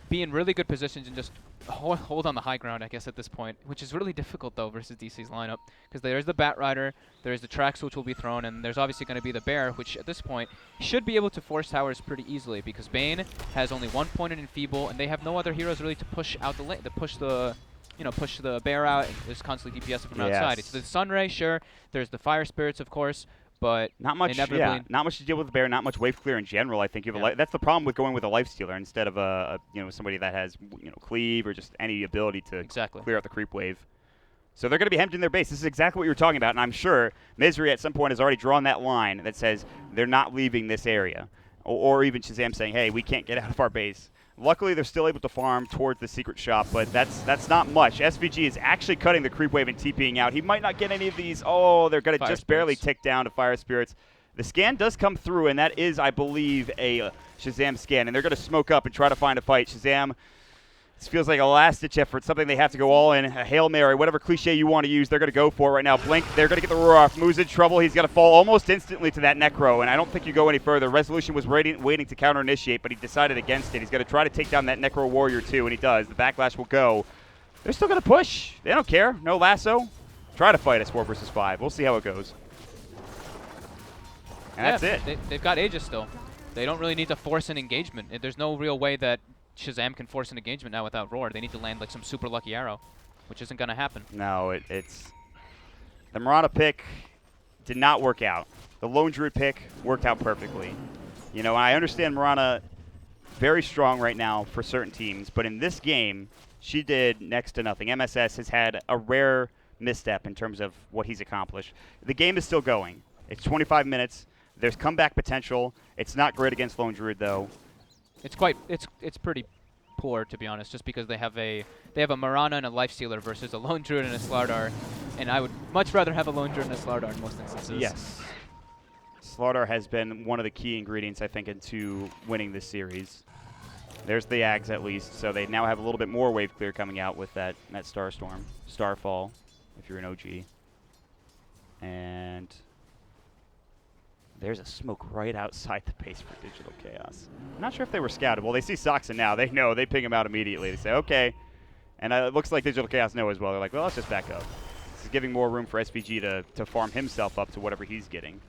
be in really good positions and just hold on the high ground, I guess, at this point, which is really difficult, though, versus DC's lineup. Because there's the Bat Rider, there's the Trax, which will be thrown, and there's obviously going to be the Bear, which at this point should be able to force towers pretty easily, because Bane has only 1 point in Enfeeble, and they have no other heroes really to push out the lane, to push the Bear out, and there's constantly DPS from outside. It's the Sunray, sure. There's the Fire Spirits, of course. But not much, not much to deal with the Bear, not much wave clear in general. I think you have that's the problem with going with a life stealer instead of somebody that has cleave or just any ability to clear out the creep wave. So they're going to be hemmed in their base. This is exactly what you were talking about, and I'm sure Misery at some point has already drawn that line that says they're not leaving this area, or even Shazam saying, "Hey, we can't get out of our base." Luckily, they're still able to farm towards the secret shop, but that's not much. SVG is actually cutting the creep wave and TPing out. He might not get any of these. Oh, they're going to just barely tick down to Fire Spirits. The scan does come through, and that is, I believe, a Shazam scan, and they're going to smoke up and try to find a fight. Shazam, this feels like a last-ditch effort, something they have to go all in, a Hail Mary, whatever cliche you want to use, they're going to go for right now. Blink, they're going to get the roar off. Moo's in trouble. He's going to fall almost instantly to that Necro, and I don't think you go any further. Resolution was waiting to counter-initiate, but he decided against it. He's going to try to take down that Necro Warrior, too, and he does. The backlash will go. They're still going to push. They don't care. No lasso. Try to fight us 4 versus 5. We'll see how it goes. And that's it. They've got Aegis still. They don't really need to force an engagement. There's no real way that Shazam can force an engagement now without Roar. They need to land like some super lucky arrow, which isn't going to happen. No, it's the Mirana pick did not work out. The Lone Druid pick worked out perfectly. You know, I understand Mirana very strong right now for certain teams, but in this game, she did next to nothing. MSS has had a rare misstep in terms of what he's accomplished. The game is still going. It's 25 minutes. There's comeback potential. It's not great against Lone Druid, though. It's pretty poor, to be honest, just because they have a Mirana and a Lifestealer versus a Lone Druid and a Slardar, and I would much rather have a Lone Druid and a Slardar in most instances. Yes. Slardar has been one of the key ingredients, I think, into winning this series. There's the Ags, at least, so they now have a little bit more wave clear coming out with that Starfall, if you're an OG. And there's a smoke right outside the base for Digital Chaos. I'm not sure if they were scouted. Well, they see Soxa now. They know. They ping him out immediately. They say, okay. And it looks like Digital Chaos know as well. They're like, well, let's just back up. This is giving more room for SVG to farm himself up to whatever he's getting.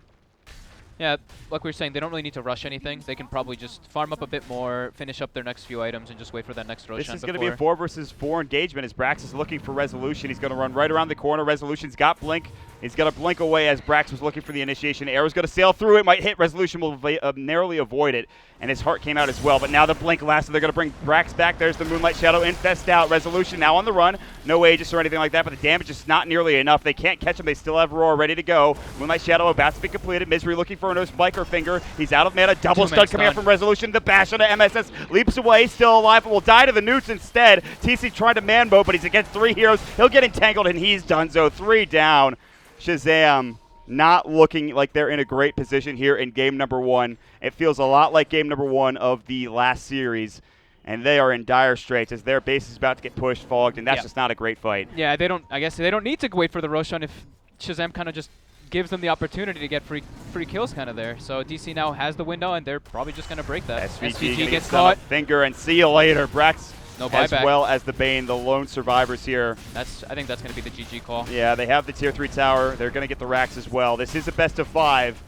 Yeah, like we were saying, they don't really need to rush anything. They can probably just farm up a bit more, finish up their next few items, and just wait for that next Roshan. This is going to be a 4 versus 4 engagement as Brax is looking for Resolution. He's going to run right around the corner. Resolution's got Blink. He's going to blink away as Brax was looking for the initiation. Arrow's going to sail through it. Might hit. Resolution will narrowly avoid it. And his heart came out as well. But now the blink lasts, so they're going to bring Brax back. There's the Moonlight Shadow. Infest out. Resolution now on the run. No Aegis or anything like that, but the damage is not nearly enough. They can't catch him. They still have Roar ready to go. Moonlight Shadow about to be completed. Misery looking for a no spiker finger. He's out of mana. Double stun coming out from Resolution. The bash on the MSS leaps away. Still alive, but will die to the newts instead. TC trying to man mode, but he's against 3 heroes. He'll get entangled, and he's done so. 3 down. Shazam not looking like they're in a great position here in game number 1. It feels a lot like game number 1 of the last series, and they are in dire straits as their base is about to get pushed, fogged, and that's just not a great fight. Yeah, I guess they don't need to wait for the Roshan if Shazam kind of just gives them the opportunity to get free kills kind of there. So DC now has the window, and they're probably just going to break that. SVG gets caught. Finger, and see you later, Brax. No buyback. As well as the Bane, the lone survivors here. I think that's going to be the GG call. Yeah, they have the tier 3 tower. They're going to get the racks as well. This is a best of 5.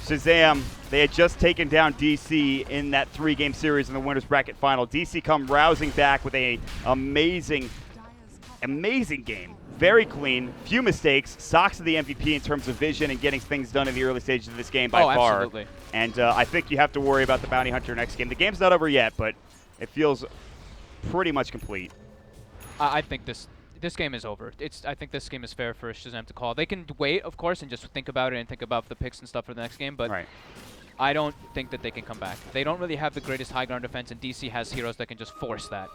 Shazam, they had just taken down DC in that 3-game series in the winners bracket final. DC come rousing back with a amazing game. Very clean, few mistakes. Soxa the MVP in terms of vision and getting things done in the early stages of this game by far. Absolutely. And I think you have to worry about the Bounty Hunter next game. The game's not over yet, but it feels pretty much complete. I think this game is over. I think this game is fair for Shazam to call. They can wait, of course, and just think about it and think about the picks and stuff for the next game, but I don't think that they can come back. They don't really have the greatest high ground defense, and DC has heroes that can just force that.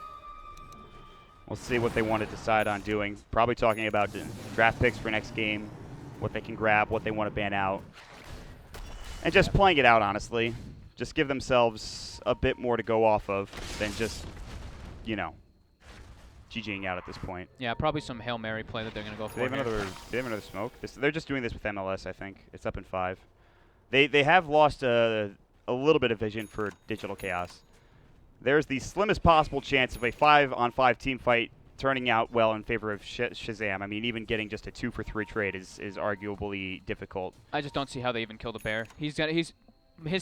We'll see what they want to decide on doing. Probably talking about draft picks for next game, what they can grab, what they want to ban out, and just playing it out, honestly. Just give themselves a bit more to go off of than just, you know, GGing out at this point. Yeah, probably some Hail Mary play that they're going to go for. Do they have another smoke? They're just doing this with MLS, I think. It's up in 5. They have lost a little bit of vision for Digital Chaos. There's the slimmest possible chance of a 5-on-5 team fight turning out well in favor of Shazam. I mean, even getting just a 2-for-3 trade is arguably difficult. I just don't see how they even kill the bear. His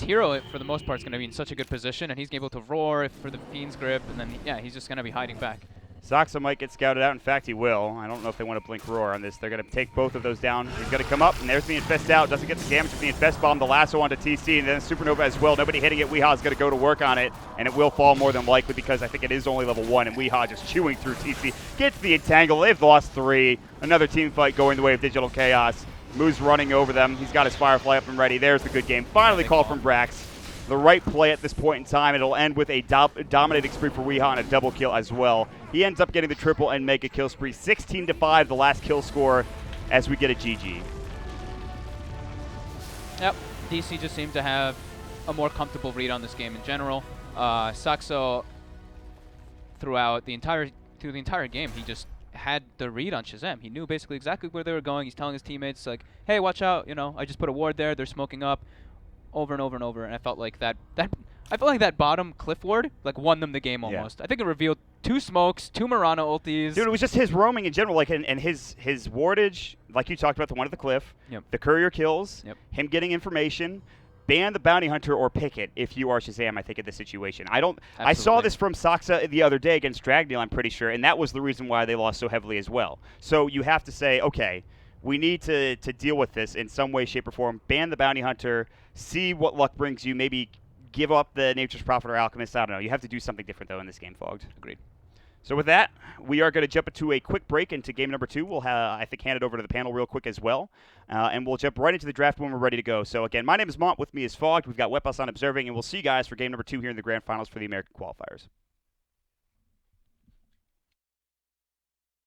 hero, for the most part, is going to be in such a good position, and he's able to roar for the Fiend's Grip, and then, yeah, he's just going to be hiding back. Soxa might get scouted out. In fact, he will. I don't know if they want to blink Roar on this. They're going to take both of those down. He's going to come up, and there's the Infest out. Doesn't get the damage with the Infest Bomb. The lasso onto TC, and then Supernova as well. Nobody hitting it. Weehaw is going to go to work on it, and it will fall more than likely because I think it is only level 1, and Weehaw just chewing through TC. Gets the entangle. They've lost 3. Another team fight going the way of Digital Chaos. Moo's running over them. He's got his Firefly up and ready. There's the good game. Finally called from Brax. The right play at this point in time. It'll end with a dominating spree for Weehaw and a double kill as well. He ends up getting the triple and mega kill spree. 16-5, the last kill score, as we get a GG. Yep, DC just seemed to have a more comfortable read on this game in general. Soxa, through the entire game, he just had the read on Shazam. He knew basically exactly where they were going. He's telling his teammates, like, hey, watch out, you know, I just put a ward there, they're smoking up. Over and over and over, and I felt like that bottom cliff ward like won them the game almost. I think it revealed 2 smokes, 2 Mirana ultis. Dude, it was just his roaming in general, like, and his wardage, like you talked about, the one at the cliff, the courier kills, him getting information, ban the bounty hunter or pick it if you are Shazam, I think, in this situation. I saw Absolutely. this from Saksa the other day against Dragneel, I'm pretty sure, and that was the reason why they lost so heavily as well. So you have to say, okay, we need to deal with this in some way, shape, or form. Ban the bounty hunter, see what luck brings you, maybe give up the Nature's Prophet or Alchemist. I don't know. You have to do something different, though, in this game, Fogged. Agreed. So with that, we are going to jump into a quick break into game number 2. We'll, I think, hand it over to the panel real quick as well. And we'll jump right into the draft when we're ready to go. So again, my name is Mont. With me is Fogged. We've got Wetbus on observing, and we'll see you guys for game number 2 here in the grand finals for the American qualifiers.